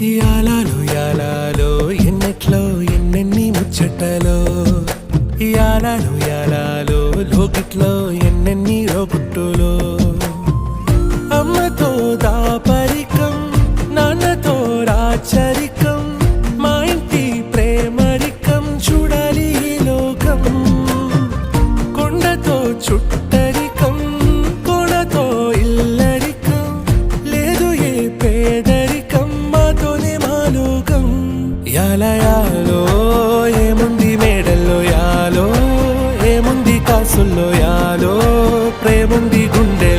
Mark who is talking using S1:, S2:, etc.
S1: యాలాలో యాలాలో ఎన్నెట్లో ఎన్నెన్ని ముచ్చటలో యాలాలో యాలాలో లోకిట్లో ఎన్నెన్ని రోగుట్టులో అమ్మతో దాపరికం నాన్నతో రాచరికం మా ఇంటి ప్రేమరికం చూడాలి ఈ లోకం కొండతో చుట్టరికం కొనతో ఇల్లరికం లేదు ఏ పేదరికం మాతోనే మా లోకం యాలయాలో ఏముంది మేడల్లో యాలో ఏముంది కాసుల్లో యాలో ప్రేముంది గుండె